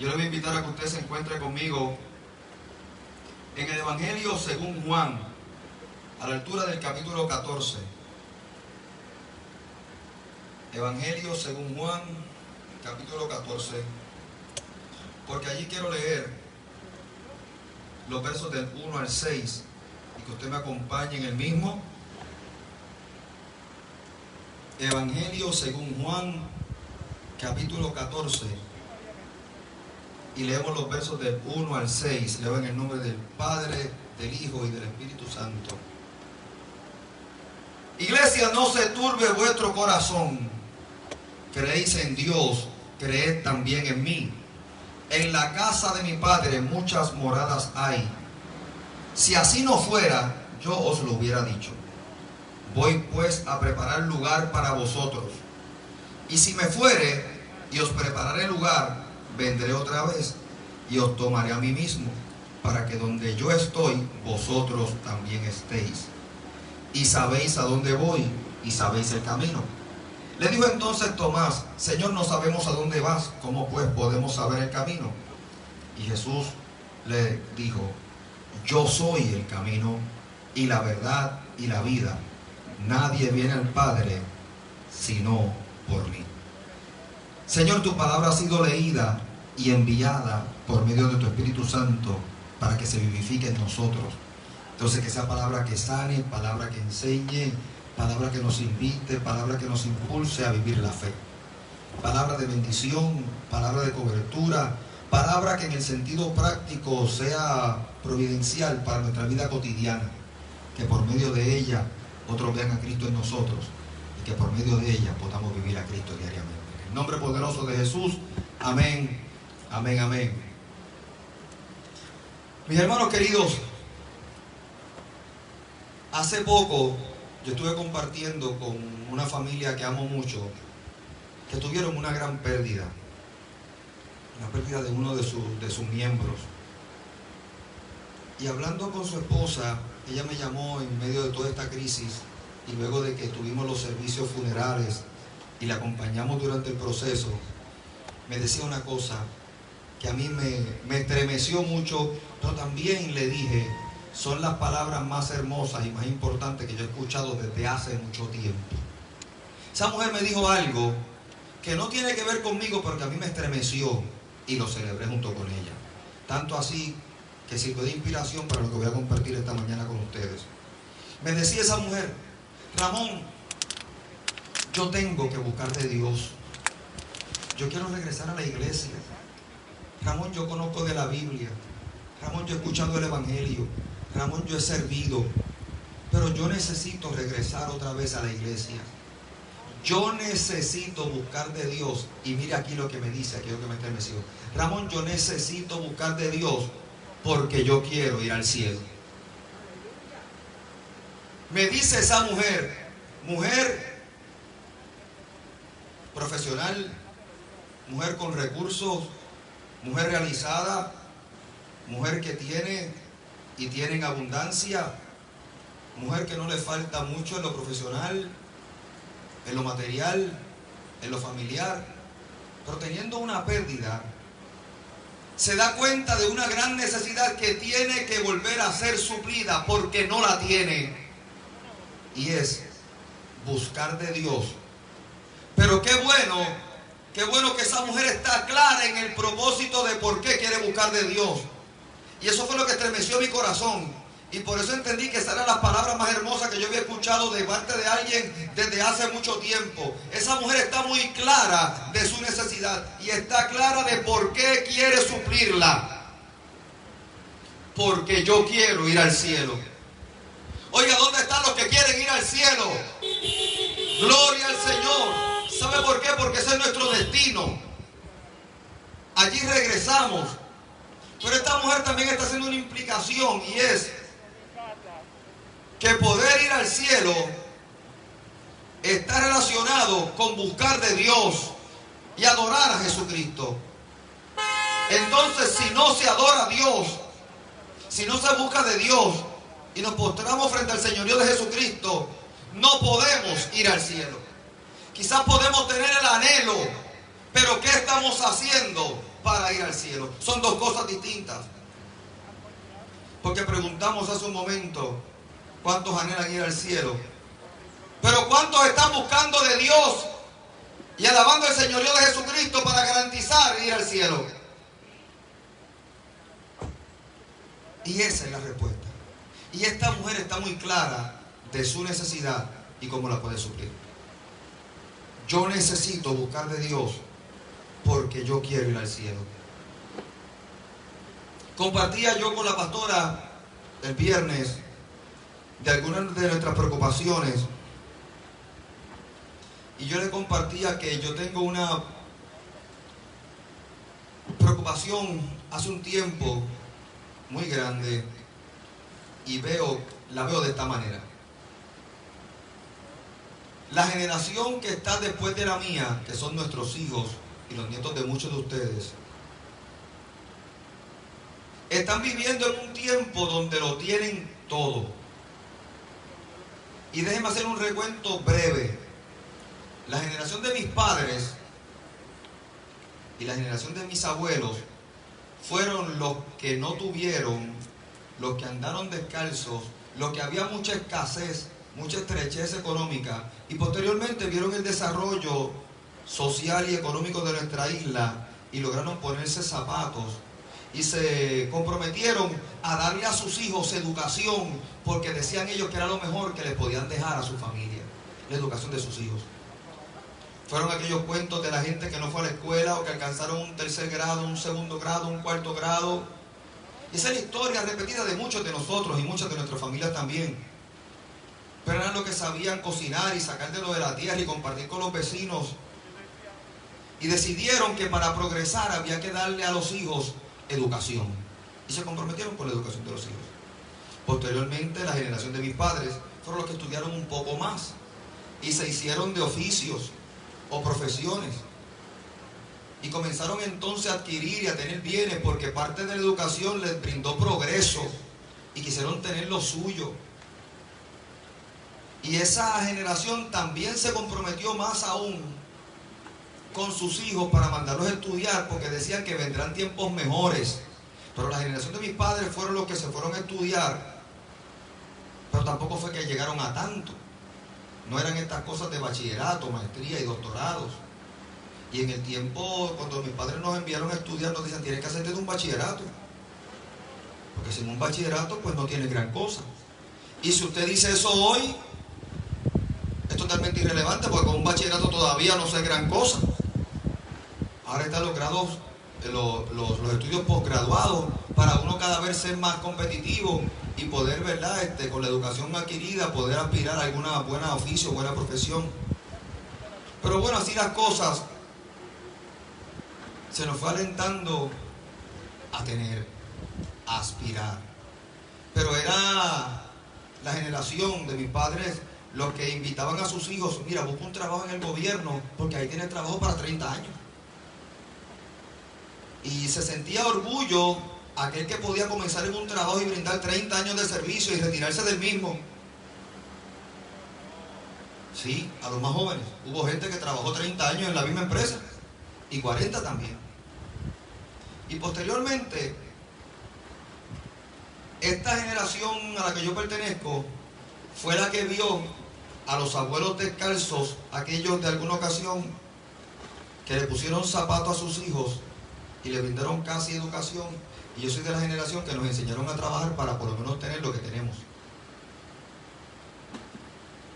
Yo le voy a invitar a que usted se encuentre conmigo en el Evangelio según Juan, a la altura del capítulo 14. Evangelio según Juan, capítulo 14, porque allí quiero leer los versos del 1 al 6 y que usted me acompañe en el mismo. Evangelio según Juan, capítulo 14, y leemos los versos del 1 al 6. Leo en el nombre del Padre, del Hijo y del Espíritu Santo. Iglesia, no se turbe vuestro corazón. Creéis en Dios, creed también en mí. En la casa de mi Padre muchas moradas hay. Si así no fuera, yo os lo hubiera dicho. Voy pues a preparar lugar para vosotros. Y si me fuere y os prepararé lugar, vendré otra vez y os tomaré a mí mismo, para que donde yo estoy, vosotros también estéis. Y sabéis a dónde voy, y sabéis el camino. Le dijo entonces Tomás: Señor, no sabemos a dónde vas, ¿cómo pues podemos saber el camino? Y Jesús le dijo: yo soy el camino, y la verdad, y la vida. Nadie viene al Padre, sino por mí. Señor, tu palabra ha sido leída y enviada por medio de tu Espíritu Santo para que se vivifique en nosotros. Entonces, que sea palabra que sane, palabra que enseñe, palabra que nos invite, palabra que nos impulse a vivir la fe. Palabra de bendición, palabra de cobertura, palabra que en el sentido práctico sea providencial para nuestra vida cotidiana. Que por medio de ella otros vean a Cristo en nosotros y que por medio de ella podamos vivir a Cristo diariamente. En el nombre poderoso de Jesús, amén, amén, amén. Mis hermanos queridos, hace poco yo estuve compartiendo con una familia que amo mucho, que tuvieron una gran pérdida, la pérdida de uno de sus miembros. Y hablando con su esposa, ella me llamó en medio de toda esta crisis y luego de que tuvimos los servicios funerales y la acompañamos durante el proceso, me decía una cosa que a mí me estremeció mucho, pero también le dije: son las palabras más hermosas y más importantes que yo he escuchado desde hace mucho tiempo. Esa mujer me dijo algo que no tiene que ver conmigo, pero que a mí me estremeció y lo celebré junto con ella. Tanto así que sirvió de inspiración para lo que voy a compartir esta mañana con ustedes. Me decía esa mujer: Ramón, yo tengo que buscar de Dios. Yo quiero regresar a la iglesia. Ramón, yo conozco de la Biblia. Ramón, yo he escuchado el Evangelio. Ramón, yo he servido. Pero yo necesito regresar otra vez a la iglesia. Yo necesito buscar de Dios. Y mire aquí lo que me dice, aquí lo que me estremeció. Ramón, yo necesito buscar de Dios porque yo quiero ir al cielo. Me dice esa mujer, mujer profesional, mujer con recursos, mujer realizada, mujer que tiene y tiene en abundancia, mujer que no le falta mucho en lo profesional, en lo material, en lo familiar, pero teniendo una pérdida, se da cuenta de una gran necesidad que tiene que volver a ser suplida porque no la tiene, y es buscar de Dios. Pero qué bueno que esa mujer está clara en el propósito de por qué quiere buscar de Dios. Y eso fue lo que estremeció mi corazón. Y por eso entendí que esas eran las palabras más hermosas que yo había escuchado de parte de alguien desde hace mucho tiempo. Esa mujer está muy clara de su necesidad y está clara de por qué quiere suplirla. Porque yo quiero ir al cielo. Oiga, ¿dónde están los que quieren ir al cielo? Gloria al Señor. ¿Sabe por qué? Porque ese es nuestro destino. Allí regresamos. Pero esta mujer también está haciendo una implicación, y es que poder ir al cielo está relacionado con buscar de Dios y adorar a Jesucristo. Entonces, si no se adora a Dios, si no se busca de Dios y nos postramos frente al señorío de Jesucristo, no podemos ir al cielo. Quizás podemos tener el anhelo, pero ¿qué estamos haciendo? para ir al cielo. Son dos cosas distintas. Porque preguntamos hace un momento, ¿cuántos anhelan ir al cielo? Pero ¿cuántos están buscando de Dios y alabando el señorío de Jesucristo para garantizar ir al cielo? Y esa es la respuesta. Y esta mujer está muy clara de su necesidad y cómo la puede suplir. Yo necesito buscar de Dios porque yo quiero ir al cielo. Compartía yo con la pastora el viernes de algunas de nuestras preocupaciones. Y yo le compartía que yo tengo una preocupación hace un tiempo muy grande y la veo de esta manera. La generación que está después de la mía, que son nuestros hijos y los nietos de muchos de ustedes, están viviendo en un tiempo donde lo tienen todo. Y déjenme hacer un recuento breve. La generación de mis padres y la generación de mis abuelos fueron los que no tuvieron, los que andaron descalzos, los que había mucha escasez, mucha estrechez económica, y posteriormente vieron el desarrollo social y económico de nuestra isla y lograron ponerse zapatos y se comprometieron a darle a sus hijos educación, porque decían ellos que era lo mejor que les podían dejar a su familia, la educación de sus hijos. Fueron aquellos cuentos de la gente que no fue a la escuela o que alcanzaron un tercer grado, un segundo grado, un cuarto grado. Y esa es la historia repetida de muchos de nosotros y muchas de nuestras familias también. Pero eran los que sabían cocinar y sacártelo de la tierra y compartir con los vecinos. Y decidieron que para progresar había que darle a los hijos educación. Y se comprometieron con la educación de los hijos. Posteriormente, la generación de mis padres fueron los que estudiaron un poco más y se hicieron de oficios o profesiones. Y comenzaron entonces a adquirir y a tener bienes porque parte de la educación les brindó progreso y quisieron tener lo suyo. Y esa generación también se comprometió más aún con sus hijos para mandarlos a estudiar porque decían que vendrán tiempos mejores. Pero la generación de mis padres fueron los que se fueron a estudiar, pero tampoco fue que llegaron a tanto. No eran estas cosas de bachillerato, maestría y doctorados. Y en el tiempo, cuando mis padres nos enviaron a estudiar, nos decían, tienes que hacerte de un bachillerato. Porque sin un bachillerato, pues no tiene gran cosa. Y si usted dice eso hoy, es totalmente irrelevante, porque con un bachillerato todavía no sé gran cosa. Ahora están los grados, los estudios posgraduados, para uno cada vez ser más competitivo y poder, ¿verdad?, con la educación adquirida, poder aspirar a alguna buena oficio, buena profesión. Pero bueno, así las cosas, se nos fue alentando a tener, a aspirar. Pero era la generación de mis padres los que invitaban a sus hijos, mira, busca un trabajo en el gobierno, porque ahí tienes trabajo para 30 años. Y se sentía orgullo aquel que podía comenzar en un trabajo y brindar 30 años de servicio y retirarse del mismo. Sí, a los más jóvenes. Hubo gente que trabajó 30 años en la misma empresa y 40 también. Y posteriormente, esta generación a la que yo pertenezco fue la que vio a los abuelos descalzos, aquellos de alguna ocasión que le pusieron zapatos a sus hijos y le brindaron casi educación. Y yo soy de la generación que nos enseñaron a trabajar para por lo menos tener lo que tenemos.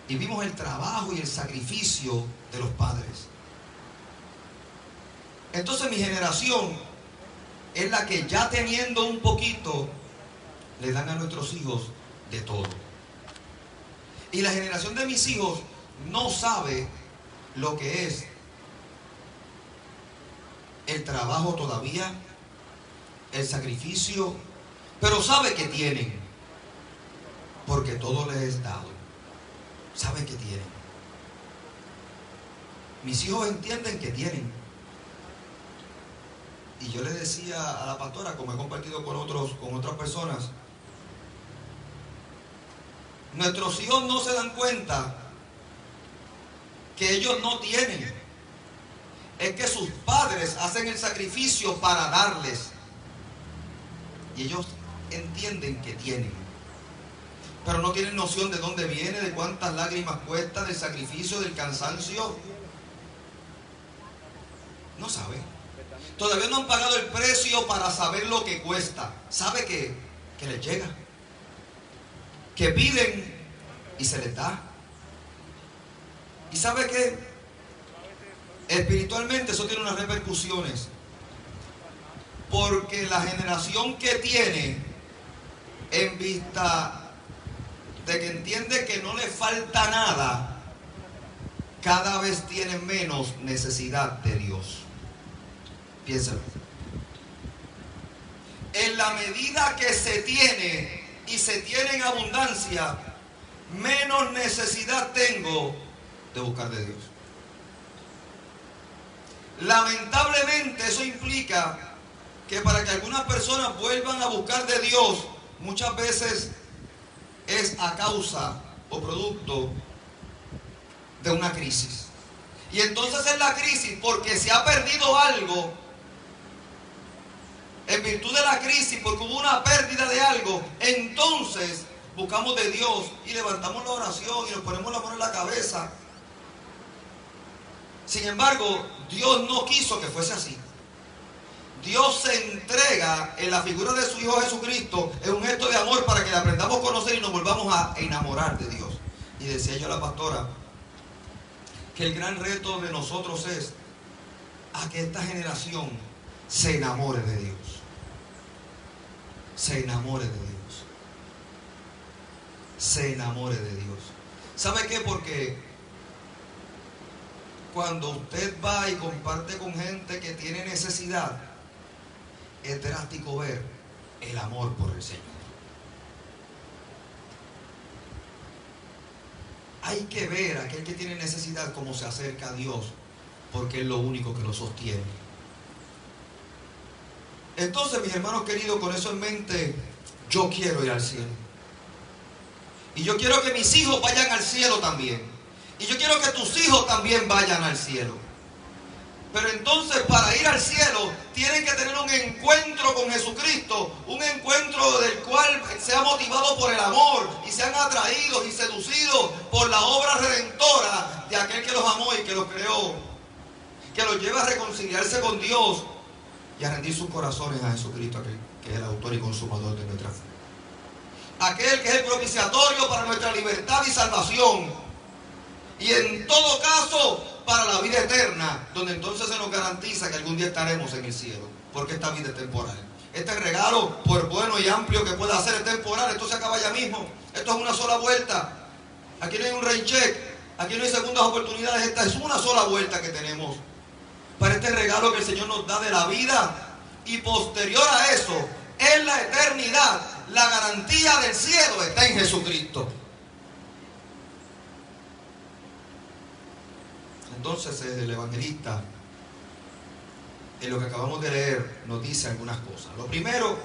Y vimos el trabajo y el sacrificio de los padres. Entonces mi generación es la que, ya teniendo un poquito, le dan a nuestros hijos de todo. Y la generación de mis hijos no sabe lo que es el trabajo todavía, el sacrificio, pero sabe que tienen, porque todo les es dado. Saben que tienen. Mis hijos entienden que tienen. Y yo le decía a la pastora, como he compartido con otras personas, nuestros hijos no se dan cuenta que ellos no tienen. es que sus padres hacen el sacrificio para darles. Y ellos entienden que tienen, pero no tienen noción de dónde viene, de cuántas lágrimas cuesta, del sacrificio, del cansancio. No saben. Todavía no han pagado el precio para saber lo que cuesta. Sabe que les llega, que piden y se les da. Y sabe que espiritualmente eso tiene unas repercusiones, porque la generación que tiene, en vista de que entiende que no le falta nada, cada vez tiene menos necesidad de Dios. Piénsalo. En la medida que se tiene y se tiene en abundancia, menos necesidad tengo de buscar de Dios. Lamentablemente eso implica que para que algunas personas vuelvan a buscar de Dios, muchas veces es a causa o producto de una crisis. Y entonces es la crisis porque se ha perdido algo. En virtud de la crisis, porque hubo una pérdida de algo, entonces buscamos de Dios y levantamos la oración y nos ponemos la mano en la cabeza. Sin embargo, Dios no quiso que fuese así. Dios se entrega en la figura de su Hijo Jesucristo en un gesto de amor para que le aprendamos a conocer y nos volvamos a enamorar de Dios. Y decía yo a la pastora que el gran reto de nosotros es a que esta generación se enamore de Dios. Se enamore de Dios. Se enamore de Dios. ¿Sabe qué? Porque cuando usted va y comparte con gente que tiene necesidad, es drástico ver el amor por el Señor. Hay que ver a aquel que tiene necesidad cómo se acerca a Dios, porque es lo único que lo sostiene. Entonces, mis hermanos queridos, con eso en mente, yo quiero ir al cielo. Y yo quiero que mis hijos vayan al cielo también. Y yo quiero que tus hijos también vayan al cielo. Pero entonces, para ir al cielo, tienen que tener un encuentro con Jesucristo. Un encuentro del cual sea motivado por el amor y sean atraídos y seducidos por la obra redentora de aquel que los amó y que los creó. Que los lleva a reconciliarse con Dios y a rendir sus corazones a Jesucristo, aquel que es el autor y consumador de nuestra fe. Aquel que es el propiciatorio para nuestra libertad y salvación. Y en todo caso, para la vida eterna, donde entonces se nos garantiza que algún día estaremos en el cielo, porque esta vida es temporal. Este regalo, por bueno y amplio que pueda ser, es temporal. Esto se acaba ya mismo. Esto es una sola vuelta. Aquí no hay un rain check, aquí no hay segundas oportunidades. Esta es una sola vuelta que tenemos para este regalo que el Señor nos da de la vida. Y posterior a eso, en la eternidad, la garantía del cielo está en Jesucristo. Entonces el evangelista, en lo que acabamos de leer, nos dice algunas cosas. Lo primero,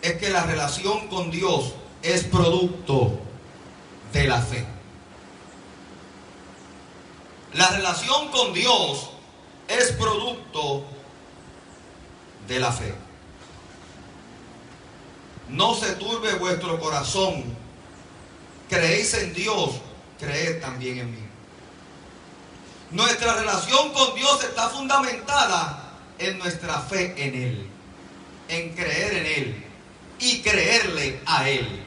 es que la relación con Dios es producto de la fe. La relación con Dios es producto de la fe. No se turbe vuestro corazón. Creéis en Dios, creed también en mí. Nuestra relación con Dios está fundamentada en nuestra fe en Él, en creer en Él y creerle a Él.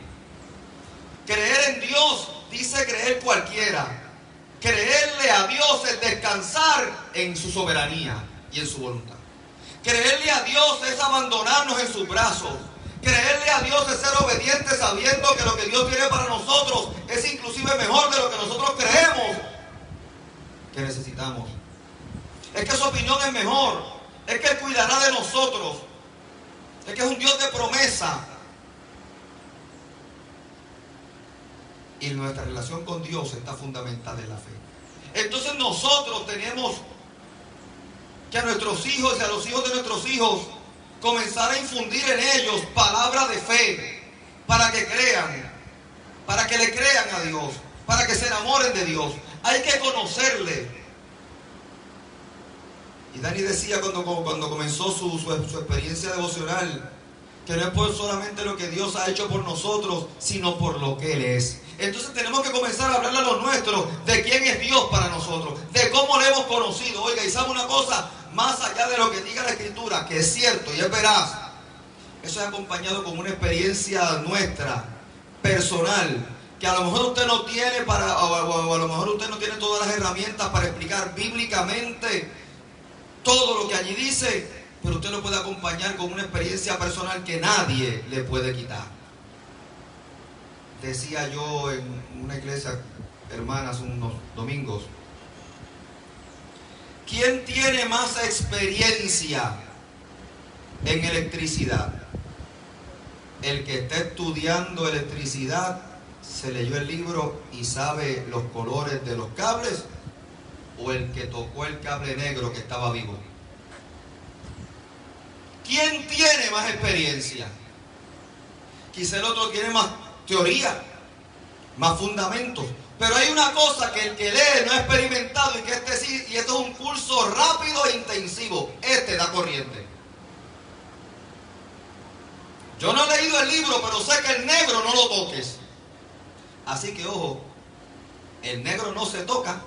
Creer en Dios dice creer cualquiera. Creerle a Dios es descansar en su soberanía y en su voluntad. Creerle a Dios es abandonarnos en sus brazos. Creerle a Dios es ser obediente sabiendo que lo que Dios tiene para nosotros es inclusive mejor de lo que nosotros creemos que necesitamos. Es que su opinión es mejor. Es que Él cuidará de nosotros. Es que es un Dios de promesa. Y nuestra relación con Dios está fundamentada en la fe. Entonces nosotros tenemos que a nuestros hijos y a los hijos de nuestros hijos comenzar a infundir en ellos palabras de fe para que crean, para que le crean a Dios, para que se enamoren de Dios. Hay que conocerle. Y Dani decía cuando comenzó su experiencia devocional, que no es por solamente lo que Dios ha hecho por nosotros, sino por lo que Él es. Entonces tenemos que comenzar a hablarle a los nuestros de quién es Dios para nosotros, de cómo le hemos conocido. Oiga, y sabe una cosa, más allá de lo que diga la Escritura, que es cierto y es veraz, eso es acompañado con una experiencia nuestra, personal, que a lo mejor usted no tiene o a lo mejor usted no tiene todas las herramientas para explicar bíblicamente todo lo que allí dice, pero usted lo puede acompañar con una experiencia personal que nadie le puede quitar. Decía yo en una iglesia hermana hace unos domingos, ¿quién tiene más experiencia en electricidad? El que está estudiando electricidad, se leyó el libro y sabe los colores de los cables, o el que tocó el cable negro que estaba vivo. ¿Quién tiene más experiencia? Quizá el otro tiene más teoría, más fundamentos. Pero hay una cosa que el que lee no ha experimentado y que este sí, y esto es un curso rápido e intensivo. Este da corriente. Yo no he leído el libro, pero sé que el negro no lo toques. Así que ojo, el negro no se toca,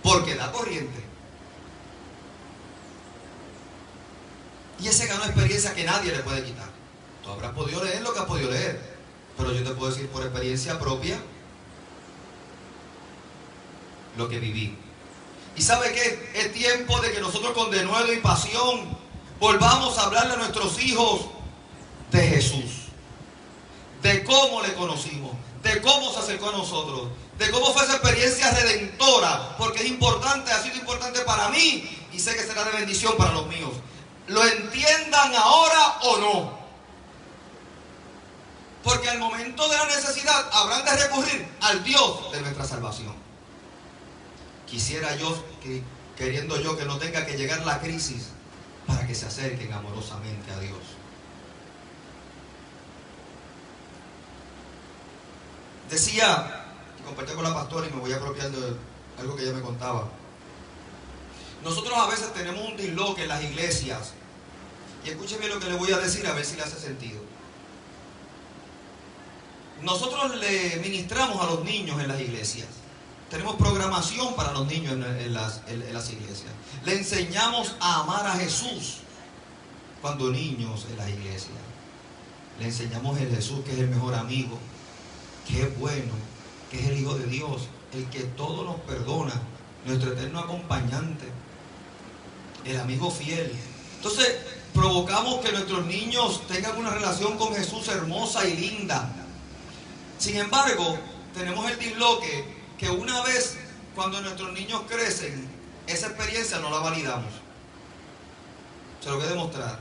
porque da corriente. Y ese ganó experiencia que nadie le puede quitar. Tú habrás podido leer lo que has podido leer, pero yo te puedo decir por experiencia propia lo que viví. ¿Y sabe qué? Es tiempo de que nosotros con denuedo y pasión volvamos a hablarle a nuestros hijos de Jesús, de cómo le conocimos, de cómo se acercó a nosotros, de cómo fue esa experiencia redentora, porque es importante, ha sido importante para mí y sé que será de bendición para los míos. Lo entiendan ahora o no, porque al momento de la necesidad habrán de recurrir al Dios de nuestra salvación. Quisiera yo, queriendo yo, que no tenga que llegar la crisis para que se acerquen amorosamente a Dios. Decía, compartí con la pastora y me voy a apropiar de algo que ella me contaba. Nosotros a veces tenemos un disloque en las iglesias, y escúcheme lo que le voy a decir a ver si le hace sentido. Nosotros le ministramos a los niños en las iglesias. Tenemos programación para los niños en las iglesias. Le enseñamos a amar a Jesús cuando niños en las iglesias. Le enseñamos a Jesús, que es el mejor amigo, que es bueno, que es el Hijo de Dios, el que todo nos perdona, nuestro eterno acompañante, el amigo fiel. Entonces, provocamos que nuestros niños tengan una relación con Jesús hermosa y linda. Sin embargo, tenemos el disloque que una vez, cuando nuestros niños crecen, esa experiencia no la validamos. Se lo voy a demostrar.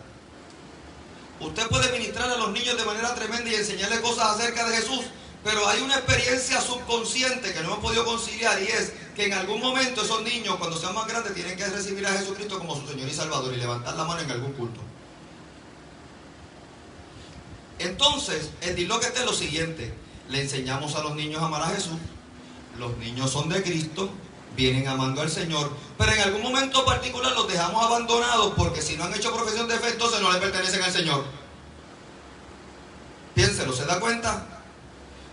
Usted puede ministrar a los niños de manera tremenda y enseñarles cosas acerca de Jesús, pero hay una experiencia subconsciente que no hemos podido conciliar, y es que en algún momento esos niños, cuando sean más grandes, tienen que recibir a Jesucristo como su Señor y Salvador y levantar la mano en algún culto. Entonces, el disloque es lo siguiente: le enseñamos a los niños a amar a Jesús, los niños son de Cristo, vienen amando al Señor, pero en algún momento particular los dejamos abandonados porque si no han hecho profesión de fe, entonces no le pertenecen al Señor. Piénselo, ¿se da cuenta?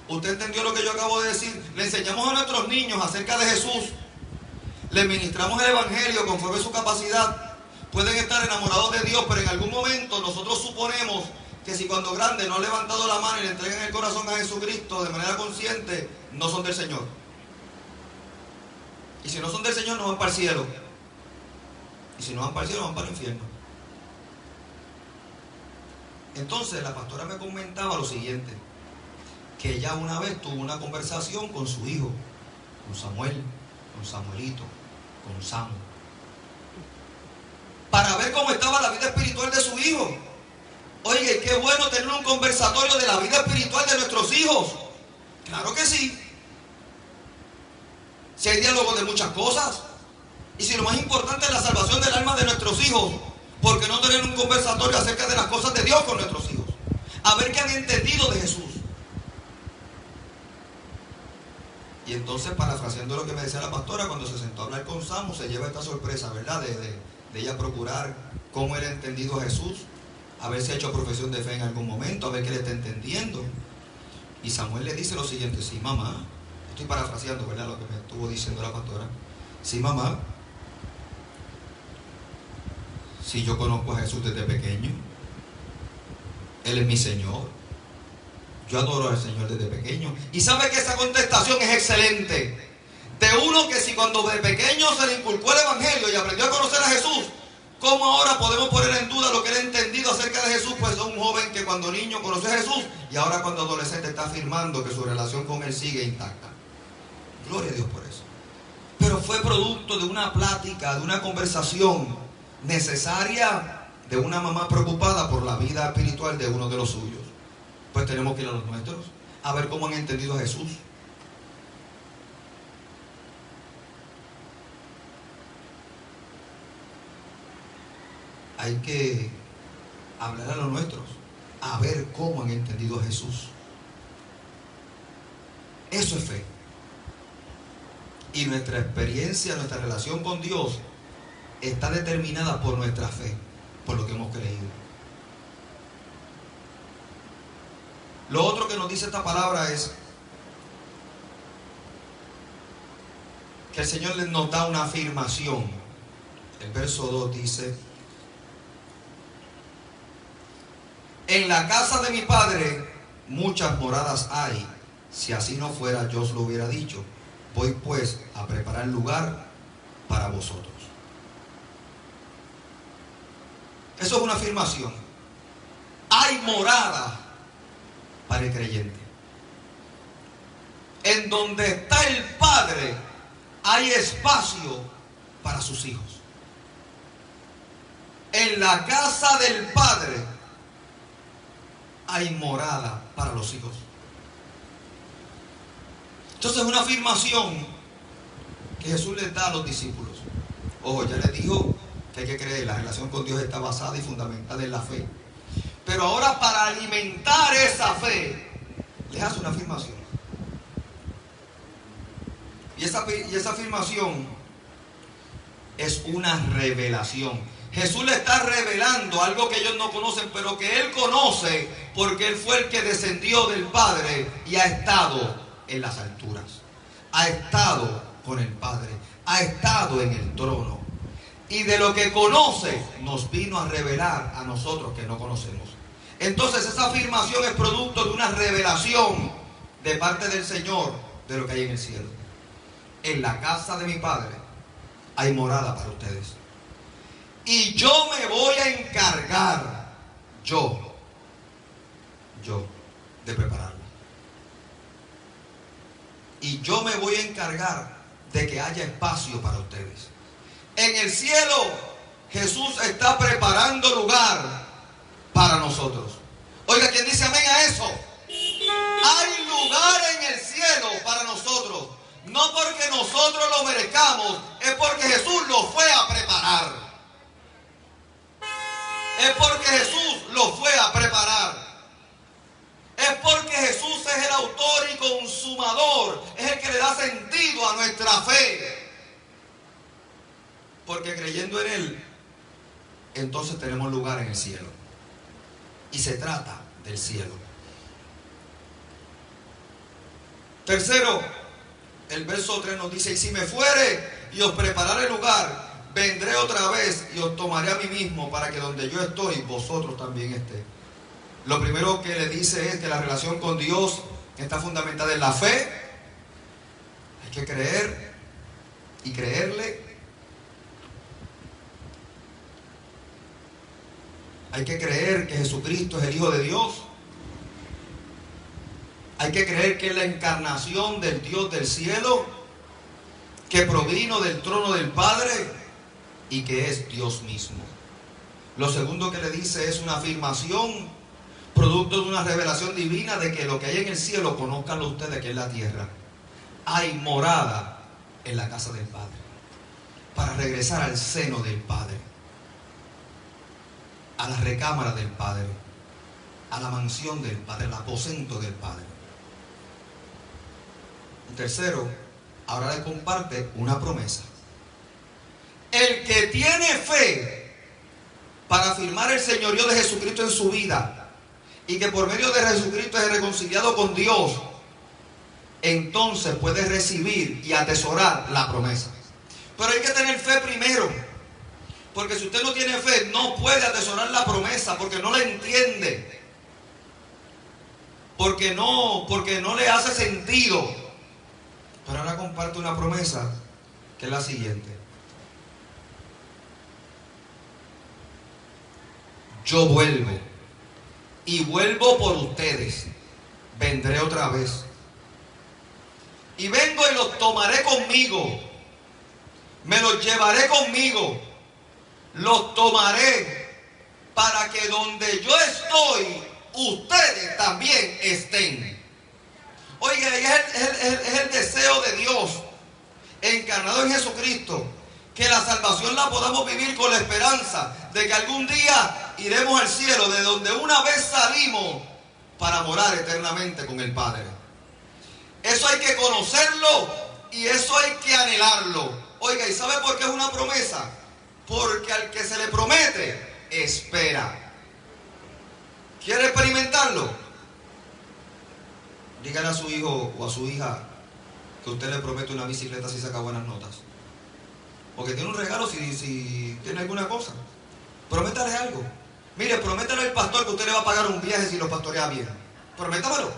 ¿Usted entendió lo que yo acabo de decir? Le enseñamos a nuestros niños acerca de Jesús, les ministramos el Evangelio conforme a su capacidad, pueden estar enamorados de Dios, pero en algún momento nosotros suponemos que si cuando grandes no han levantado la mano y le entregan el corazón a Jesucristo de manera consciente, no son del Señor. Y si no son del Señor, no van para el cielo. Y si no van para el cielo, van para el infierno. Entonces la pastora me comentaba lo siguiente, que ella una vez tuvo una conversación con su hijo, con Samuel, con Samuelito, con Samu, para ver cómo estaba la vida espiritual de su hijo. Oye, qué bueno tener un conversatorio de la vida espiritual de nuestros hijos. Claro que sí. Si hay diálogo de muchas cosas, y si lo más importante es la salvación del alma de nuestros hijos, ¿por qué no tener un conversatorio acerca de las cosas de Dios con nuestros hijos? a ver qué han entendido de Jesús. Y entonces, parafraseando lo que me decía la pastora, cuando se sentó a hablar con Samu, se lleva esta sorpresa, ¿verdad? De ella procurar cómo él ha entendido a Jesús, a ver si ha hecho profesión de fe en algún momento, a ver qué le está entendiendo. Y Samuel le dice lo siguiente: sí, mamá, estoy parafraseando, ¿verdad?, lo que me estuvo diciendo la pastora. Sí, mamá, sí, yo conozco a Jesús desde pequeño. Él es mi Señor. Yo adoro al Señor desde pequeño. Y sabe que esa contestación es excelente. De uno que si cuando de pequeño se le inculcó el Evangelio y aprendió a conocer a Jesús, ¿cómo ahora podemos poner en duda lo que él ha entendido acerca de Jesús? Pues es un joven que cuando niño conoció a Jesús y ahora cuando adolescente está afirmando que su relación con él sigue intacta. Gloria a Dios por eso. Pero fue producto de una plática, de una conversación necesaria de una mamá preocupada por la vida espiritual de uno de los suyos. Pues tenemos que ir a los nuestros, a ver cómo han entendido a Jesús. Hay que hablar a los nuestros, a ver cómo han entendido a Jesús. Eso es fe. Y nuestra experiencia, nuestra relación con Dios está determinada por nuestra fe, por lo que hemos creído. Lo otro que nos dice esta palabra es que el Señor nos da una afirmación. El verso 2 dice: en la casa de mi Padre muchas moradas hay. Si así no fuera, yo os lo hubiera dicho. Voy pues a preparar lugar para vosotros. Eso es una afirmación. Hay morada para el creyente. En donde está el Padre hay espacio para sus hijos. En la casa del Padre hay morada para los hijos. Entonces es una afirmación que Jesús les da a los discípulos. Ojo, ya les dijo que hay que creer, la relación con Dios está basada y fundamentada en la fe. Pero ahora, para alimentar esa fe, les hace una afirmación. Y esa afirmación es una revelación. Jesús le está revelando algo que ellos no conocen, pero que Él conoce, porque Él fue el que descendió del Padre y ha estado en las alturas. Ha estado con el Padre. Ha estado en el trono. Y de lo que conoce, nos vino a revelar a nosotros que no conocemos. Entonces esa afirmación es producto de una revelación de parte del Señor de lo que hay en el cielo. En la casa de mi Padre hay morada para ustedes. Y yo me voy a encargar, yo, de prepararlo. Y yo me voy a encargar de que haya espacio para ustedes. En el cielo, Jesús está preparando lugar para nosotros. Oiga, ¿quién dice amén a eso? Hay lugar en el cielo para nosotros. No porque nosotros lo merezcamos, es porque Jesús lo fue a preparar. Es porque Jesús lo fue a preparar. Es porque Jesús es el autor y consumador, es el que le da sentido a nuestra fe. Porque creyendo en Él, entonces tenemos lugar en el cielo. Y se trata del cielo. Tercero, el verso 3 nos dice: y si me fuere y os prepararé lugar, vendré otra vez y os tomaré a mí mismo, para que donde yo estoy, vosotros también estéis. Lo primero que le dice es que la relación con Dios está fundamentada en la fe. Hay que creer y creerle. Hay que creer que Jesucristo es el Hijo de Dios. Hay que creer que es la encarnación del Dios del cielo, que provino del trono del Padre y que es Dios mismo. Lo segundo que le dice es una afirmación, producto de una revelación divina, de que lo que hay en el cielo, conozcanlo ustedes que es la tierra. Hay morada en la casa del Padre, para regresar al seno del Padre, a la recámara del Padre. a la mansión del Padre, al aposento del Padre. Y tercero, ahora le comparte una promesa. El que tiene fe para afirmar el señorío de Jesucristo en su vida y que por medio de Jesucristo es reconciliado con Dios, entonces puede recibir y atesorar la promesa. Pero hay que tener fe primero, porque si usted no tiene fe no puede atesorar la promesa, porque no la entiende, porque no le hace sentido. Pero ahora comparte una promesa que es la siguiente: yo vuelvo, y vuelvo por ustedes, vendré otra vez, y vengo y los tomaré conmigo, me los llevaré conmigo, los tomaré para que donde yo estoy, ustedes también estén. Oiga, es el deseo de Dios encarnado en Jesucristo, que la salvación la podamos vivir con la esperanza de que algún día iremos al cielo, de donde una vez salimos para morar eternamente con el Padre. Eso hay que conocerlo y eso hay que anhelarlo. Oiga, ¿y sabe por qué es una promesa? Porque al que se le promete, espera. ¿Quiere experimentarlo? Dígale a su hijo o a su hija que usted le promete una bicicleta si saca buenas notas. Porque tiene un regalo si tiene alguna cosa. Prométale algo. Mire, prométale al pastor que usted le va a pagar un viaje si lo pastorea bien. Prométamelo.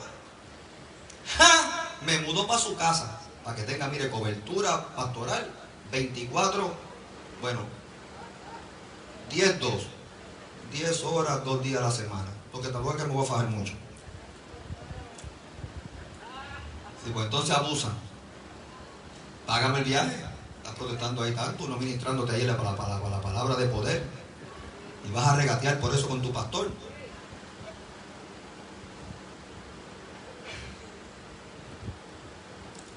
¡Ja! Me mudo para su casa, para que tenga, mire, cobertura pastoral 24, bueno, 10 horas, 2 días a la semana. Porque tampoco es que me voy a fajar mucho. Sí, pues entonces abusan. Págame el viaje. Estás protestando ahí tanto, no ministrándote ahí la palabra de poder. Y vas a regatear por eso con tu pastor.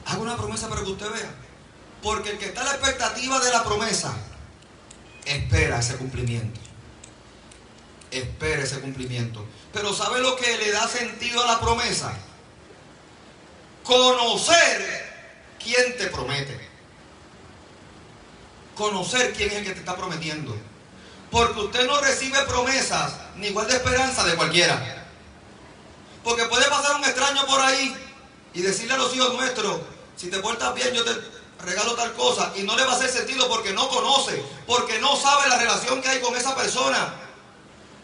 Hago una promesa para que usted vea. Porque el que está a la expectativa de la promesa, espera ese cumplimiento. Espera ese cumplimiento. Pero ¿sabe lo que le da sentido a la promesa? Conocer quién te promete. Conocer quién es el que te está prometiendo. Porque usted no recibe promesas ni igual de esperanza de cualquiera. Porque puede pasar un extraño por ahí y decirle a los hijos nuestros: si te portas bien yo te regalo tal cosa, y no le va a hacer sentido porque no conoce, porque no sabe la relación que hay con esa persona.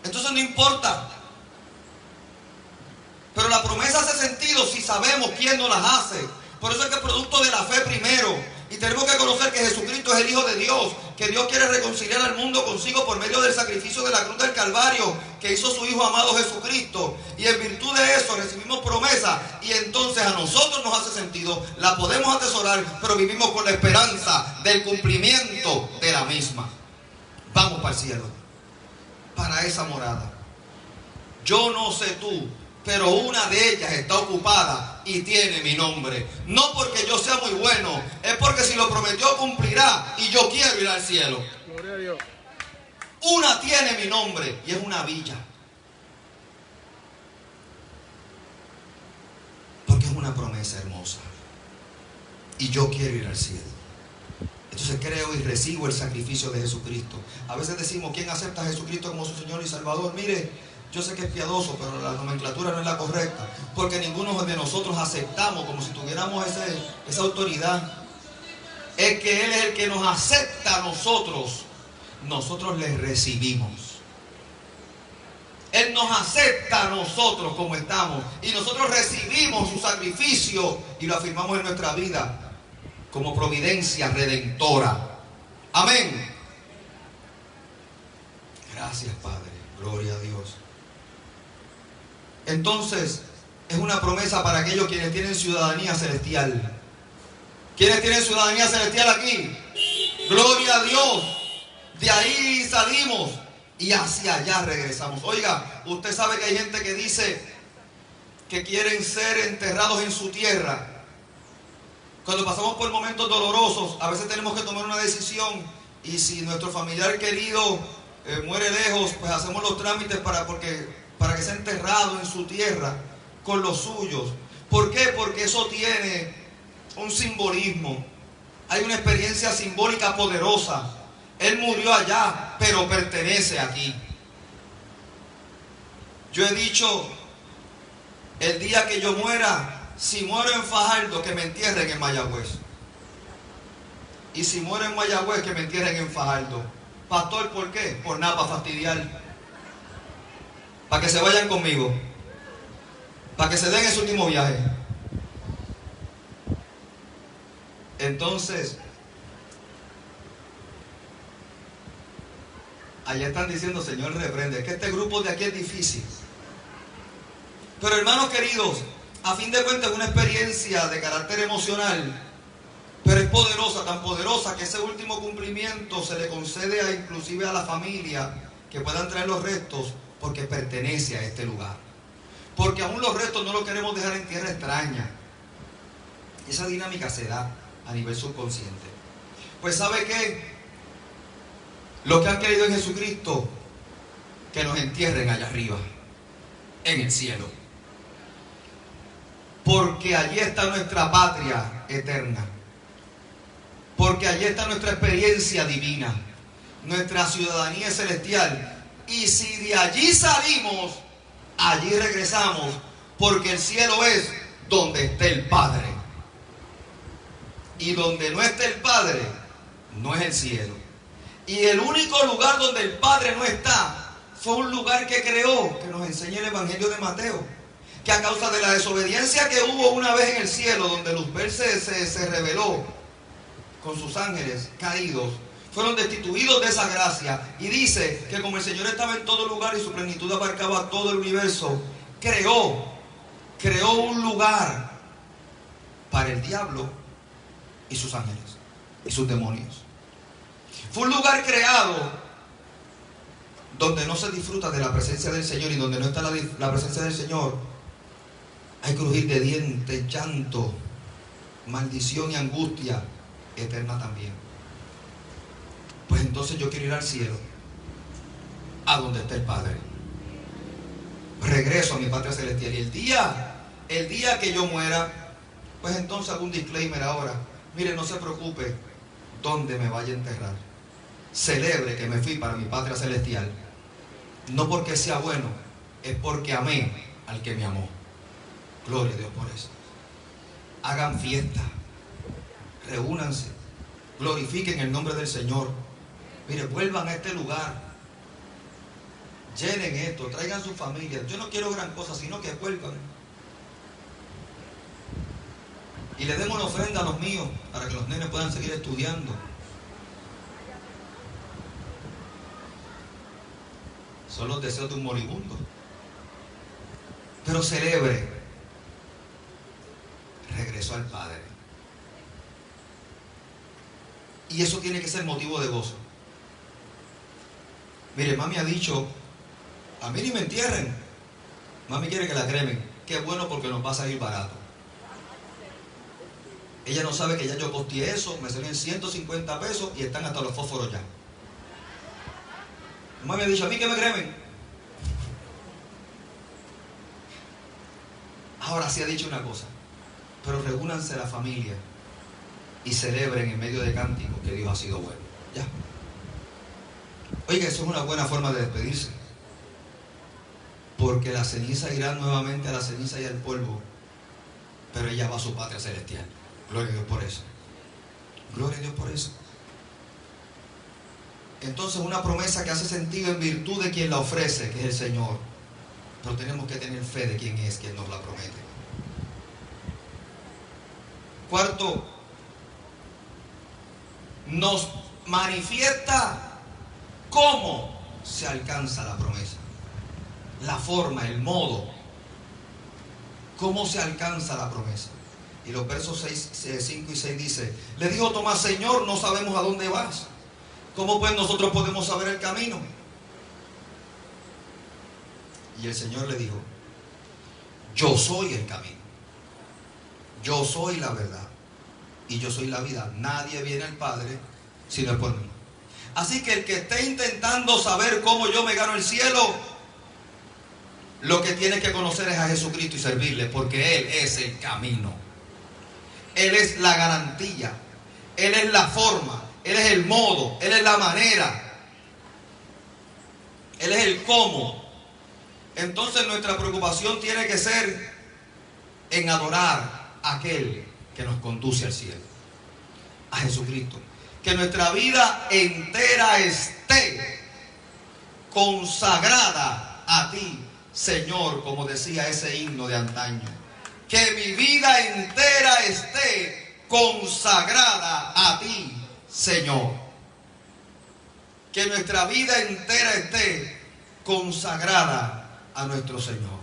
Entonces no importa. Pero la promesa hace sentido si sabemos quién nos las hace. Por eso es que es producto de la fe primero. Y tenemos que conocer que Jesucristo es el Hijo de Dios, que Dios quiere reconciliar al mundo consigo por medio del sacrificio de la cruz del Calvario que hizo su Hijo amado Jesucristo. Y en virtud de eso recibimos promesa, y entonces a nosotros nos hace sentido, la podemos atesorar, pero vivimos con la esperanza del cumplimiento de la misma. Vamos para el cielo, para esa morada. Yo no sé tú, pero una de ellas está ocupada y tiene mi nombre. No porque yo sea muy bueno, es porque si lo prometió cumplirá, y yo quiero ir al cielo. Gloria a Dios. Una tiene mi nombre y es una villa. Porque es una promesa hermosa. Y yo quiero ir al cielo. Entonces creo y recibo el sacrificio de Jesucristo. A veces decimos: ¿quién acepta a Jesucristo como su Señor y Salvador? Mire, yo sé que es piadoso, pero la nomenclatura no es la correcta. Porque ninguno de nosotros aceptamos como si tuviéramos esa autoridad. Es que Él es el que nos acepta a nosotros. Nosotros le recibimos. Él nos acepta a nosotros como estamos. Y nosotros recibimos su sacrificio y lo afirmamos en nuestra vida como providencia redentora. Amén. Gracias, Padre. Gloria a Dios. Entonces, es una promesa para aquellos quienes tienen ciudadanía celestial. ¿Quiénes tienen ciudadanía celestial aquí? Gloria a Dios. De ahí salimos y hacia allá regresamos. Oiga, usted sabe que hay gente que dice que quieren ser enterrados en su tierra. Cuando pasamos por momentos dolorosos, a veces tenemos que tomar una decisión, y si nuestro familiar querido muere lejos, pues hacemos los trámites para para que sea enterrado en su tierra con los suyos. ¿Por qué? Porque eso tiene un simbolismo. Hay una experiencia simbólica poderosa. Él murió allá, pero pertenece aquí. Yo he dicho, el día que yo muera, si muero en Fajardo, que me entierren en Mayagüez. Y si muero en Mayagüez, que me entierren en Fajardo. Pastor, ¿por qué? Por nada, para fastidiar. Para que se vayan conmigo. Para que se den ese último viaje. Entonces, allá están diciendo, Señor, reprende. Es que este grupo de aquí es difícil. Pero hermanos queridos, a fin de cuentas es una experiencia de carácter emocional, pero es poderosa, tan poderosa que ese último cumplimiento se le concede inclusive a la familia que puedan traer los restos, porque pertenece a este lugar. Porque aún los restos no los queremos dejar en tierra extraña. Esa dinámica se da a nivel subconsciente. Pues ¿sabe qué? Los que han creído en Jesucristo, que nos entierren allá arriba, en el cielo. Porque allí está nuestra patria eterna. Porque allí está nuestra experiencia divina, nuestra ciudadanía celestial. Y si de allí salimos, allí regresamos, porque el cielo es donde esté el Padre. Y donde no esté el Padre, no es el cielo. Y el único lugar donde el Padre no está, fue un lugar que creó, que nos enseña el Evangelio de Mateo, que a causa de la desobediencia que hubo una vez en el cielo, donde Luzbel se rebeló con sus ángeles caídos, fueron destituidos de esa gracia. Y dice que como el Señor estaba en todo lugar y su plenitud abarcaba todo el universo, creó un lugar para el diablo y sus ángeles y sus demonios. Fue un lugar creado donde no se disfruta de la presencia del Señor, y donde no está la presencia del Señor hay crujir de dientes, llanto, maldición y angustia eterna también. Pues entonces yo quiero ir al cielo, a donde está el Padre. Regreso a mi patria celestial. Y el día que yo muera, pues entonces hago un disclaimer ahora. Mire, no se preocupe dónde me vaya a enterrar. Celebre que me fui para mi patria celestial. No porque sea bueno, es porque amé al que me amó. Gloria a Dios por eso. Hagan fiesta, reúnanse, glorifiquen el nombre del Señor. Mire, vuelvan a este lugar, llenen esto, traigan su familia. Yo no quiero gran cosa, sino que vuelvan y le demos una ofrenda a los míos para que los nenes puedan seguir estudiando. Son los deseos de un moribundo. Pero celebre, regresó al Padre. Y eso tiene que ser motivo de gozo. Mire, mami ha dicho, a mí ni me entierren. Mami quiere que la cremen. Qué bueno, porque nos va a salir barato. Ella no sabe que ya yo costeé eso, me salieron 150 pesos y están hasta los fósforos ya. Mami ha dicho, a mí que me cremen. Ahora sí ha dicho una cosa, pero reúnanse la familia y celebren en medio de cánticos que Dios ha sido bueno. Ya. Oiga, eso es una buena forma de despedirse. Porque la ceniza irá nuevamente a la ceniza y al polvo, pero ella va a su patria celestial. Gloria a Dios por eso. Gloria a Dios por eso. Entonces, una promesa que hace sentido en virtud de quien la ofrece, que es el Señor. Pero tenemos que tener fe de quién es quien nos la promete. Cuarto, nos manifiesta cómo se alcanza la promesa. La forma, el modo. ¿Cómo se alcanza la promesa? Y los versos 5 y 6 dice, le dijo Tomás, Señor, no sabemos a dónde vas. ¿Cómo pues nosotros podemos saber el camino? Y el Señor le dijo, yo soy el camino, yo soy la verdad y yo soy la vida. Nadie viene al Padre sino por mí. Así que el que esté intentando saber cómo yo me gano el cielo, lo que tienes que conocer es a Jesucristo y servirle, porque Él es el camino. Él es la garantía. Él es la forma. Él es el modo. Él es la manera. Él es el cómo. Entonces nuestra preocupación tiene que ser en adorar a aquel que nos conduce al cielo, a Jesucristo. Que nuestra vida entera esté consagrada a ti, Señor, como decía ese himno de antaño. Que mi vida entera esté consagrada a ti, Señor. Que nuestra vida entera esté consagrada a nuestro Señor.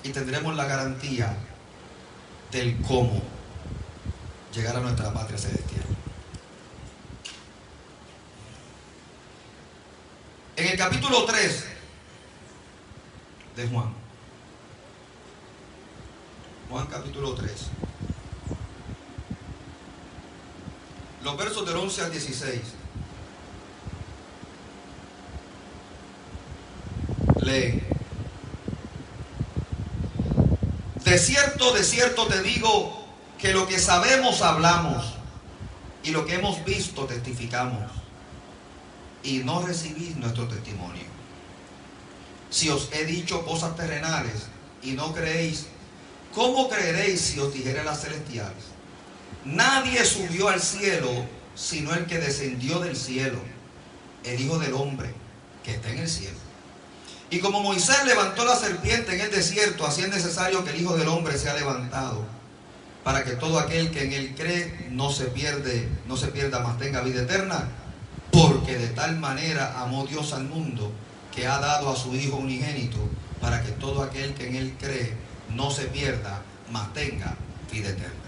Y tendremos la garantía del cómo llegar a nuestra patria celestial. En el capítulo 3 de Juan capítulo 3, los versos del 11 al 16, lee: de cierto te digo que lo que sabemos hablamos y lo que hemos visto testificamos, y no recibís nuestro testimonio. Si os he dicho cosas terrenales y no creéis, ¿cómo creeréis si os dijere las celestiales? Nadie subió al cielo sino el que descendió del cielo, el Hijo del Hombre que está en el cielo. Y como Moisés levantó la serpiente en el desierto, así es necesario que el Hijo del Hombre sea levantado, para que todo aquel que en él cree no se pierda, mas tenga vida eterna. Porque de tal manera amó Dios al mundo, que ha dado a su Hijo unigénito, para que todo aquel que en él cree no se pierda, mas tenga vida eterna.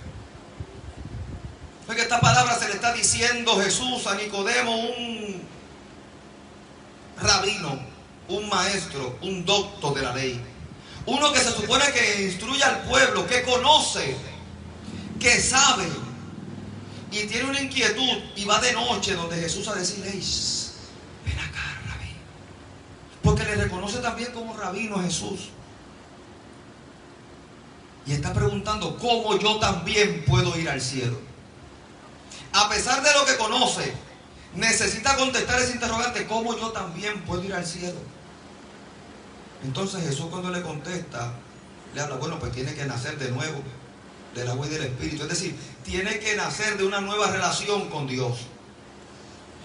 Porque esta palabra se le está diciendo Jesús a Nicodemo, un rabino, un maestro, un doctor de la ley, uno que se supone que instruye al pueblo, que conoce, que sabe, y tiene una inquietud, y va de noche donde Jesús a decirle: ven acá, rabí, porque le reconoce también como rabino a Jesús, y está preguntando cómo yo también puedo ir al cielo. A pesar de lo que conoce, necesita contestar ese interrogante: ¿cómo yo también puedo ir al cielo? Entonces Jesús, cuando le contesta, le habla: bueno, pues tiene que nacer de nuevo del agua y del Espíritu. Es decir, tiene que nacer de una nueva relación con Dios.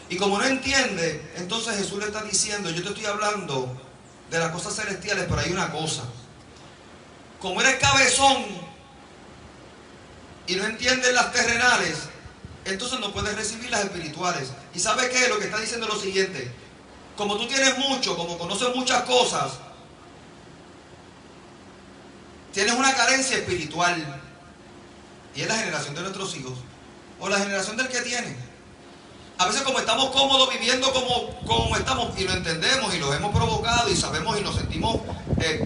Y como no entiende, entonces Jesús le está diciendo: yo te estoy hablando de las cosas celestiales, pero hay una cosa. Como eres cabezón y no entiendes las terrenales, entonces no puedes recibir las espirituales. ¿Y sabe qué? Lo que está diciendo es lo siguiente: como tú tienes mucho, como conoces muchas cosas, tienes una carencia espiritual. Y es la generación de nuestros hijos, o la generación del que tiene. A veces, como estamos cómodos viviendo como estamos, y lo entendemos y lo hemos provocado y sabemos y nos sentimos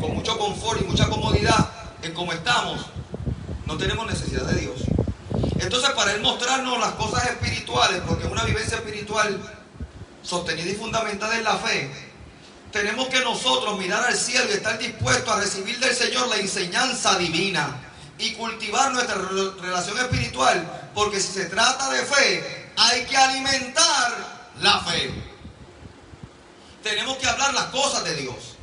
con mucho confort y mucha comodidad en cómo estamos, no tenemos necesidad de Dios. Entonces, para Él mostrarnos las cosas espirituales, porque es una vivencia espiritual sostenida y fundamentada en la fe, tenemos que nosotros mirar al cielo y estar dispuestos a recibir del Señor la enseñanza divina y cultivar nuestra relación espiritual, porque si se trata de fe, hay que alimentar la fe. Tenemos que hablar las cosas de Dios.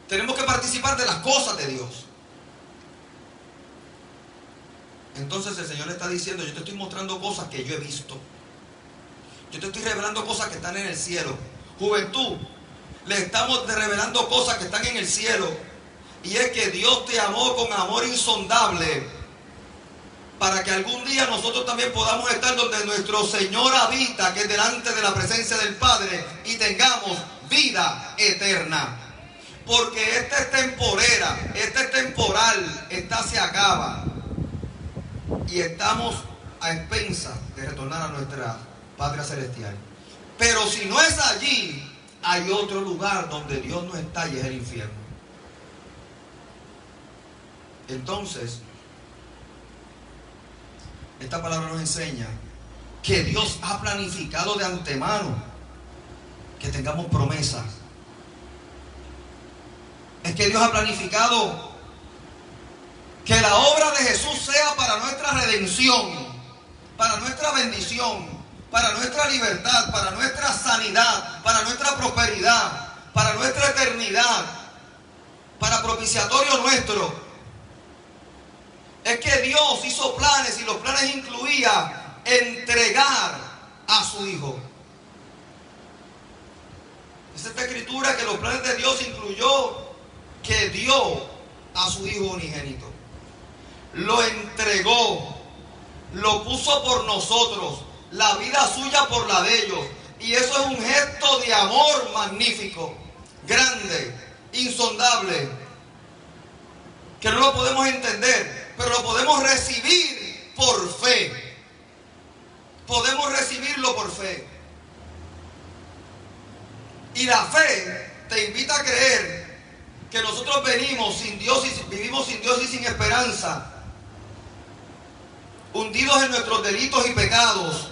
Tenemos que participar de las cosas de Dios. Entonces el Señor le está diciendo: yo te estoy mostrando cosas que yo he visto. Yo te estoy revelando cosas que están en el cielo. Juventud, le estamos revelando cosas que están en el cielo. Y es que Dios te amó con amor insondable, para que algún día nosotros también podamos estar donde nuestro Señor habita, que es delante de la presencia del Padre, y tengamos vida eterna. Porque esta es temporera, esta es temporal, esta se acaba. Y estamos a expensas de retornar a nuestra patria celestial. Pero si no es allí, hay otro lugar donde Dios no está, y es el infierno. Entonces, esta palabra nos enseña que Dios ha planificado de antemano que tengamos promesas Es que Dios ha planificado que la obra de Jesús sea para nuestra redención, para nuestra bendición, para nuestra libertad, para nuestra sanidad, para nuestra prosperidad, para nuestra eternidad, para propiciatorio nuestro. Es que Dios hizo planes y los planes incluían entregar a su Hijo. Dice esta escritura que los planes de Dios incluyó que dio a su Hijo unigénito. Lo entregó, lo puso por nosotros, la vida suya por la de ellos. Y eso es un gesto de amor magnífico, grande, insondable, que no lo podemos entender, pero lo podemos recibir por fe. Podemos recibirlo por fe. Y la fe te invita a creer que nosotros venimos sin Dios y vivimos sin Dios y sin esperanza, hundidos en nuestros delitos y pecados,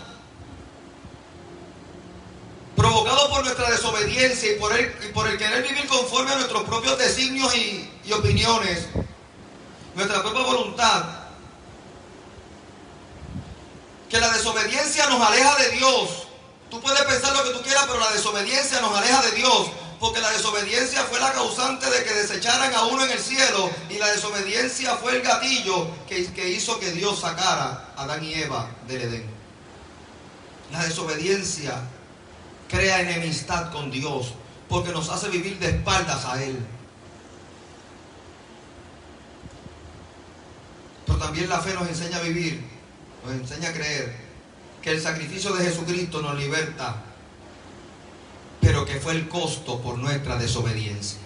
provocados por nuestra desobediencia y por el querer vivir conforme a nuestros propios designios y opiniones, nuestra propia voluntad. Que la desobediencia nos aleja de Dios. Tú puedes pensar lo que tú quieras, pero la desobediencia nos aleja de Dios, porque la desobediencia fue la causante de que desecharan a uno en el cielo, y la desobediencia fue el gatillo que hizo que Dios sacara a Adán y Eva del Edén. La desobediencia crea enemistad con Dios, porque nos hace vivir de espaldas a Él. Pero también la fe nos enseña a vivir, nos enseña a creer que el sacrificio de Jesucristo nos liberta, pero que fue el costo por nuestra desobediencia.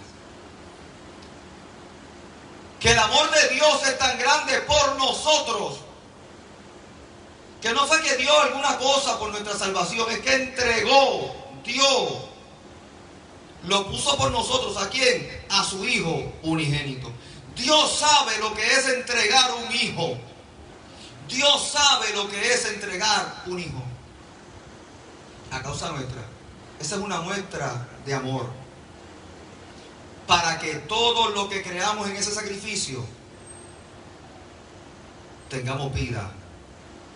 Que el amor de Dios es tan grande por nosotros, que no fue que dio alguna cosa por nuestra salvación, es que entregó, dio, lo puso por nosotros. ¿A quién? A su Hijo unigénito. Dios sabe lo que es entregar un hijo. Dios sabe lo que es entregar un hijo a causa nuestra. Esa es una muestra de amor, para que todo lo que creamos en ese sacrificio tengamos vida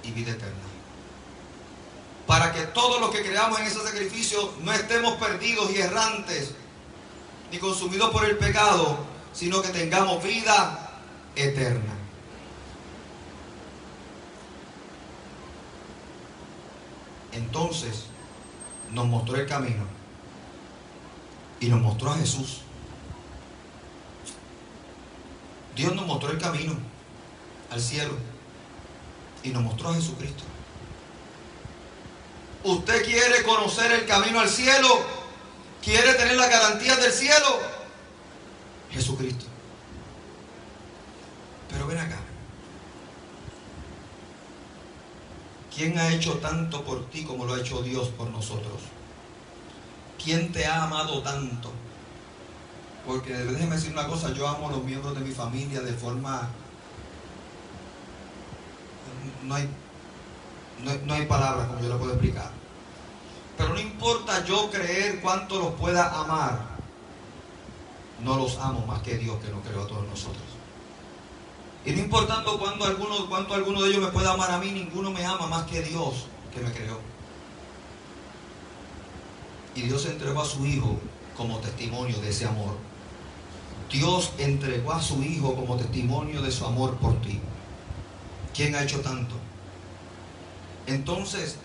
y vida eterna. Para que todo lo que creamos en ese sacrificio no estemos perdidos y errantes ni consumidos por el pecado, sino que tengamos vida eterna. Entonces nos mostró el camino y nos mostró a Jesús. Dios nos mostró el camino al cielo y nos mostró a Jesucristo. ¿Usted quiere conocer el camino al cielo? ¿Quiere tener la garantía del cielo? Jesucristo. Pero ven acá. ¿Quién ha hecho tanto por ti como lo ha hecho Dios por nosotros? ¿Quién te ha amado tanto? Porque déjeme decir una cosa, yo amo a los miembros de mi familia de forma... No hay palabras como yo lo puedo explicar. Pero no importa yo creer cuánto los pueda amar, no los amo más que Dios, que nos creó a todos nosotros. Y no importando cuánto alguno de ellos me pueda amar a mí, ninguno me ama más que Dios, que me creó. Y Dios entregó a su Hijo como testimonio de ese amor. Dios entregó a su Hijo como testimonio de su amor por ti. ¿Quién ha hecho tanto? Entonces,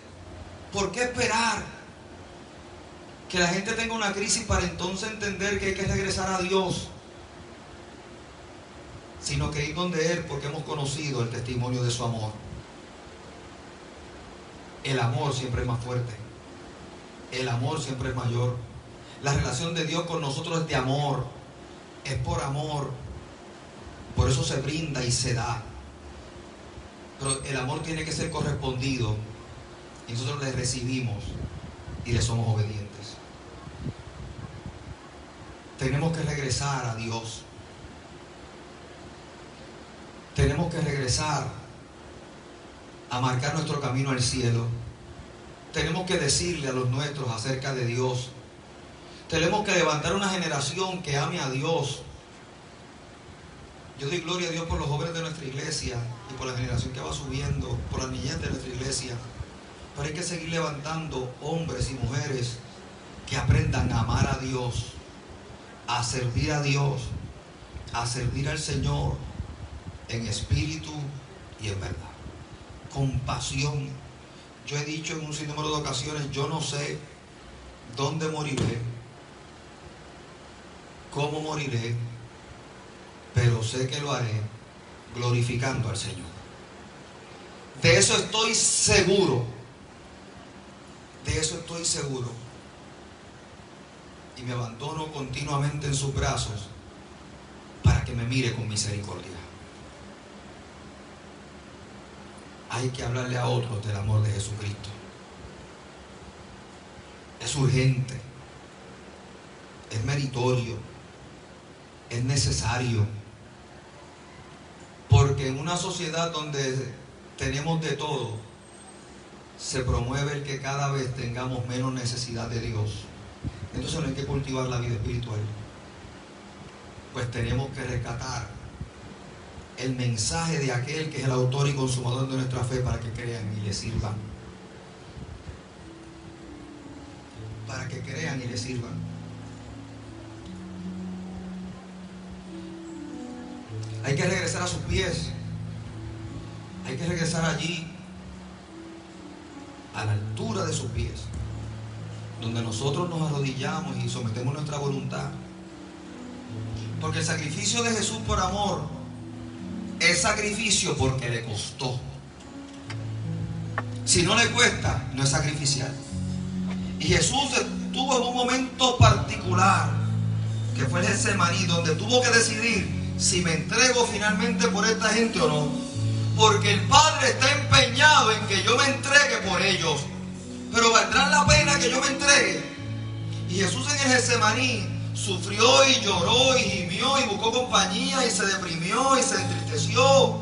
¿por qué esperar que la gente tenga una crisis para entonces entender que hay que regresar a Dios? Sino que ir donde Él, porque hemos conocido el testimonio de su amor. El amor siempre es más fuerte. El amor siempre es mayor. La relación de Dios con nosotros es de amor. Es por amor. Por eso se brinda y se da. Pero el amor tiene que ser correspondido. Y nosotros le recibimos y le somos obedientes. Tenemos que regresar a Dios. Tenemos que regresar a marcar nuestro camino al cielo. Tenemos que decirle a los nuestros acerca de Dios. Tenemos que levantar una generación que ame a Dios Yo doy gloria a Dios por los jóvenes de nuestra iglesia y por la generación que va subiendo, por la niñez de nuestra iglesia. Pero hay que seguir levantando hombres y mujeres que aprendan a amar a Dios, a servir a Dios, a servir al Señor en espíritu y en verdad, con pasión. Yo he dicho en un sinnúmero de ocasiones, yo no sé dónde moriré, cómo moriré, pero sé que lo haré glorificando al Señor. De eso estoy seguro. De eso estoy seguro. Y me abandono continuamente en sus brazos para que me mire con misericordia. Hay que hablarle a otros del amor de Jesucristo. Es urgente, es meritorio, es necesario. Porque en una sociedad donde tenemos de todo, se promueve el que cada vez tengamos menos necesidad de Dios. Entonces no hay que cultivar la vida espiritual. Pues tenemos que rescatar el mensaje de aquel que es el autor y consumador de nuestra fe para que crean y le sirvan. Para que crean y le sirvan. Hay que regresar a sus pies. Hay que regresar allí, a la altura de sus pies, donde nosotros nos arrodillamos y sometemos nuestra voluntad. Porque el sacrificio de Jesús por amor es sacrificio porque le costó. Si no le cuesta, no es sacrificial. Y Jesús estuvo en un momento particular, que fue el Getsemaní, donde tuvo que decidir si me entrego finalmente por esta gente o no. Porque el Padre está empeñado en que yo me entregue por ellos. Pero valdrá la pena que yo me entregue. Y Jesús en el Getsemaní sufrió y lloró y gimió y buscó compañía y se deprimió y se entristeció.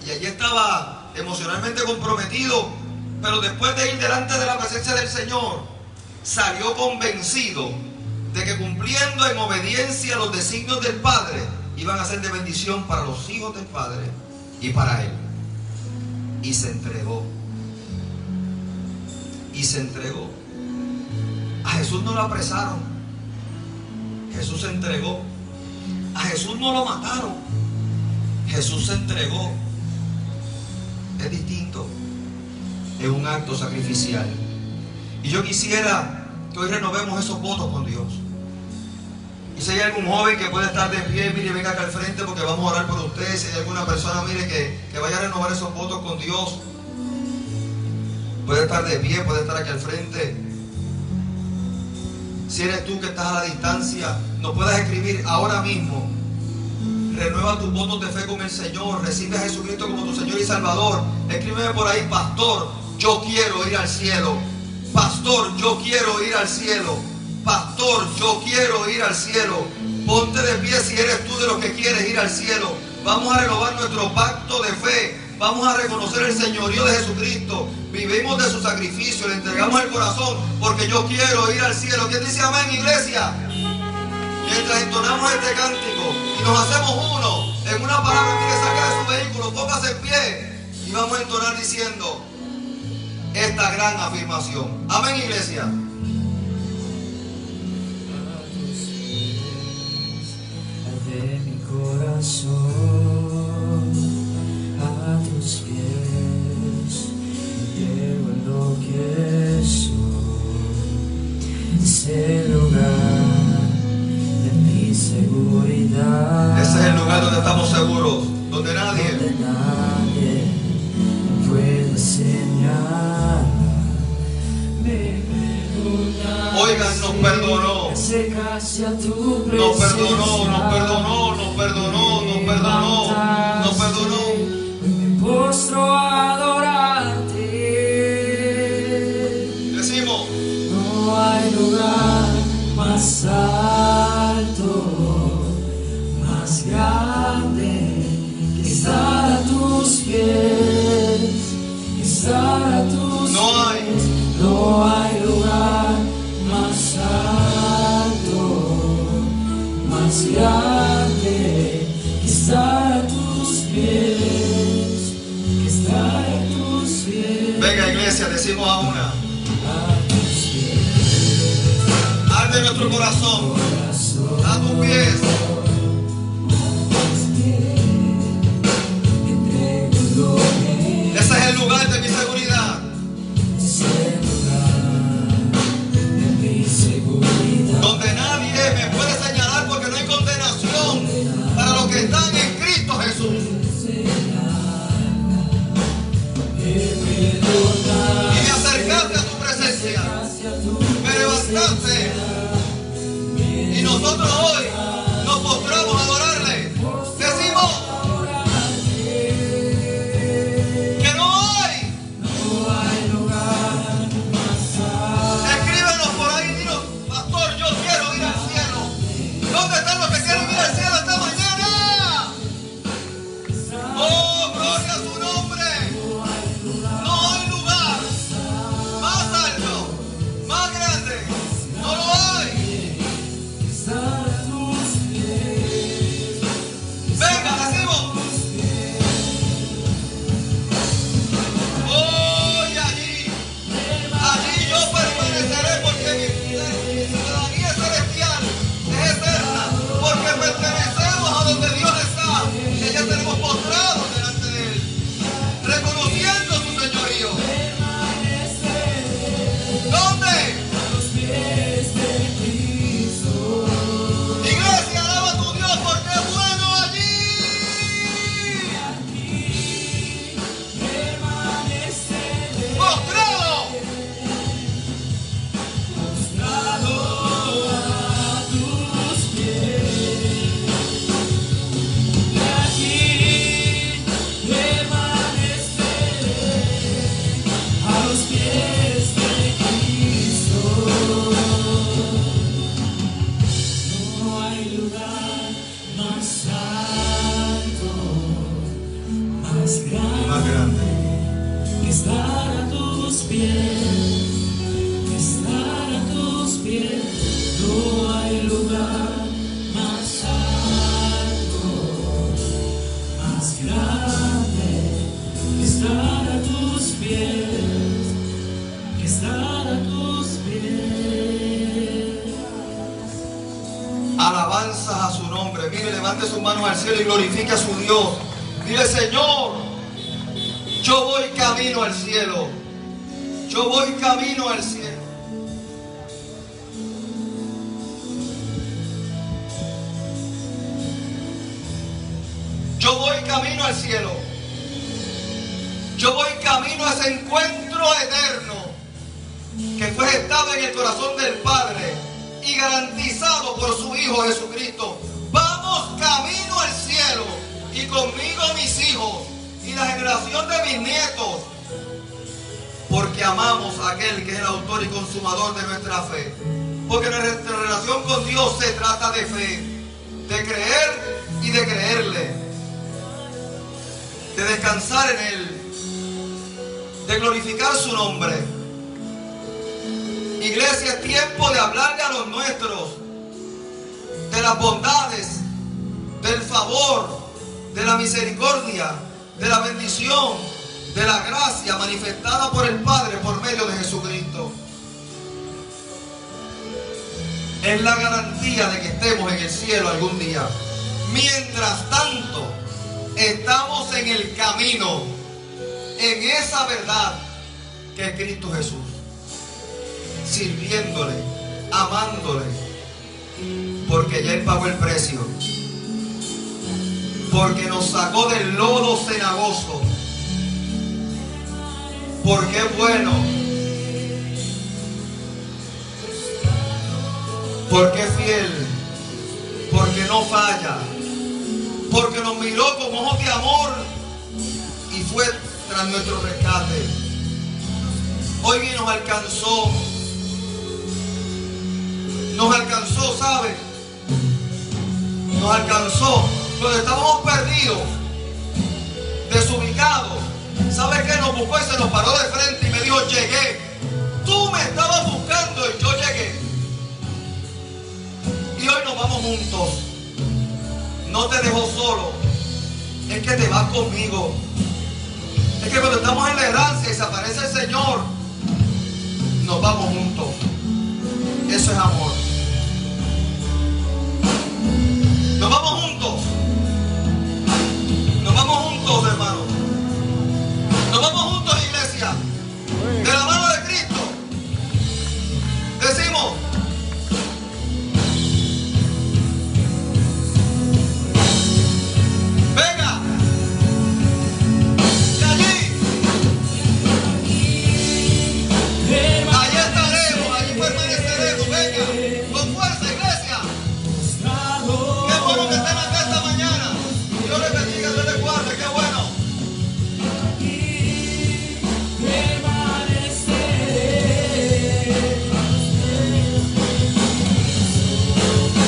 Y allí estaba emocionalmente comprometido. Pero después de ir delante de la presencia del Señor, salió convencido de que cumpliendo en obediencia los designios del Padre, iban a ser de bendición para los hijos del Padre y para Él. Y se entregó. Y se entregó. A Jesús no lo apresaron. Jesús se entregó. A Jesús no lo mataron. Jesús se entregó. Es distinto. Es un acto sacrificial. Y yo quisiera que hoy renovemos esos votos con Dios. Y si hay algún joven que puede estar de pie, mire, venga acá al frente porque vamos a orar por usted. Si hay alguna persona, mire, que vaya a renovar esos votos con Dios, puede estar de pie, puede estar aquí al frente. Si eres tú que estás a la distancia, nos puedes escribir ahora mismo. Renueva tus votos de fe con el Señor. Recibe a Jesucristo como tu Señor y Salvador. Escríbeme por ahí: pastor, yo quiero ir al cielo. Pastor, yo quiero ir al cielo. Pastor, yo quiero ir al cielo. Ponte de pie si eres tú de los que quieres ir al cielo. Vamos a renovar nuestro pacto de fe. Vamos a reconocer el señorío de Jesucristo. Vivimos de su sacrificio, le entregamos el corazón porque yo quiero ir al cielo. ¿Quién dice amén, iglesia? Mientras entonamos este cántico y nos hacemos uno en una palabra, mire, salga de su vehículo, póngase en pie y vamos a entonar diciendo esta gran afirmación. Amén, iglesia. De mi corazón a tus pies, llevo en lo que soy, ese lugar de mi seguridad. Ese es el lugar donde estamos seguros, donde nadie puede señalar. Oigan, nos perdonó. Nos perdonó, nos perdonó, nos perdonó, nos perdonó, nos perdonó. Hoy me postro a adorarte. Decimos: no hay lugar más alto, más grande que estar a tus pies, que estar a tus pies. No hay lugar más alto, iglesia decimos a una. Arde nuestro corazón a tus pies. Ese es el lugar de mi seguridad. Donde nadie me puede señalar, porque no hay condenación para los que están en Cristo Jesús. Y me acercaste a tu presencia, me levantaste, y nosotros hoy nos postramos a adorarle. Decimos que no hay lugar. Escríbenos por ahí, dinos: pastor, yo quiero ir al cielo. ¿Dónde están los que quieren ir al cielo esta mañana? Oh, gloria a su nombre. No hay lugar más alto, más grande. No lo hay. Venga, decimos. Oh, y allí yo permaneceré, porque mi ciudadanía celestial es eterna, porque pertenecemos a donde Dios está, y ya tenemos postrados delante de Él, reconociendo su señorío. ¿Dónde? Iglesia, alaba a tu Dios, porque es bueno allí. Postrado. Más grande. Estar a tus pies, estar a tus pies, no hay lugar más alto, más grande. Estar a tus pies, estar a tus pies. Alabanzas a su nombre. Mire, levante sus manos al cielo y glorifique a su Dios. Dile: Señor, yo voy camino al cielo. Yo voy camino al cielo. Yo voy camino al cielo. Yo voy camino a ese encuentro eterno que fue gestado en el corazón del Padre y garantizado por su Hijo Jesucristo. Vamos camino al cielo, y conmigo mis hijos y la generación de mis nietos, porque amamos a aquel que es el autor y consumador de nuestra fe. Porque nuestra relación con Dios se trata de fe, de creer y de creerle, de descansar en Él, de glorificar su nombre. Iglesia, es tiempo de hablarle a los nuestros de las bondades, del favor, de la misericordia, de la bendición, de la gracia manifestada por el Padre por medio de Jesucristo. Es la garantía de que estemos en el cielo algún día. Mientras tanto, estamos en el camino, en esa verdad que es Cristo Jesús, sirviéndole, amándole, porque ya Él pagó el precio, porque nos sacó del lodo cenagoso, porque es bueno, porque es fiel, porque no falla, porque nos miró con ojos de amor y fue tras nuestro rescate. Hoy nos alcanzó, ¿sabe? Nos alcanzó cuando estábamos perdidos, desubicados. ¿Sabe qué? Nos buscó y se nos paró de frente y me dijo: llegué. Tú me estabas buscando y yo llegué. Y hoy nos vamos juntos. No te dejo solo, es que te vas conmigo. Es que cuando estamos en la errancia y se aparece el Señor, nos vamos juntos. Eso es amor. Nos vamos juntos. Nos vamos juntos, hermanos. Nos vamos juntos, iglesia. De la mano de Cristo. Decimos: venga. Y allí estaremos, allí permaneceremos. Venga, con fuerza, iglesia. Qué bueno que estén acá esta mañana. Dios les bendiga, Dios les guarde. Qué bueno.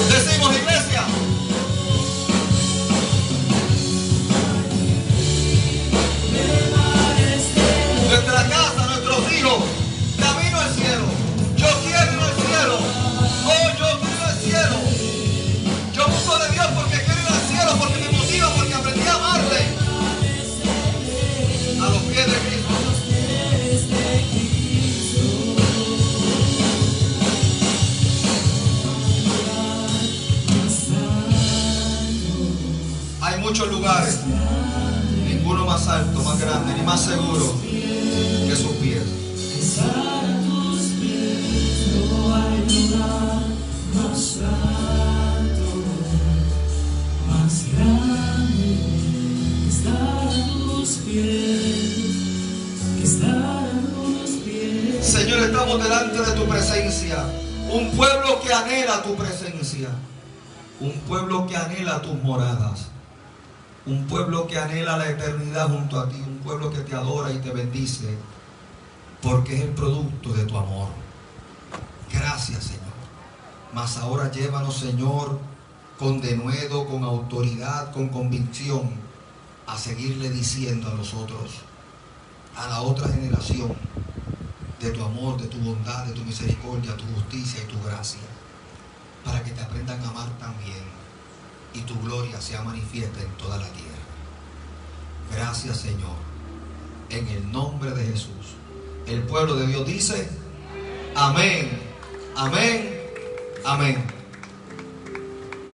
Decimos, iglesia: nuestra casa, nuestros hijos, camino al cielo. Yo quiero ir al cielo. Oh, yo quiero ir al cielo. Yo busco de Dios porque quiero ir al cielo, porque me motiva, porque aprendí a amarle. A los pies de Cristo. Hay muchos lugares, ninguno más alto, más grande, ni más seguro que sus pies. Señor, estamos delante de tu presencia. Un pueblo que anhela tu presencia. Un pueblo que anhela tus moradas. Un pueblo que anhela la eternidad junto a ti. Un pueblo que te adora y te bendice, porque es el producto de tu amor. Gracias, Señor. Mas ahora llévanos, Señor, con denuedo, con autoridad, con convicción, a seguirle diciendo a los otros, a la otra generación, de tu amor, de tu bondad, de tu misericordia, tu justicia y tu gracia, para que te aprendan a amar también y tu gloria sea manifiesta en toda la tierra. Gracias, Señor, en el nombre de Jesús. El pueblo de Dios dice: amén, amén, amén.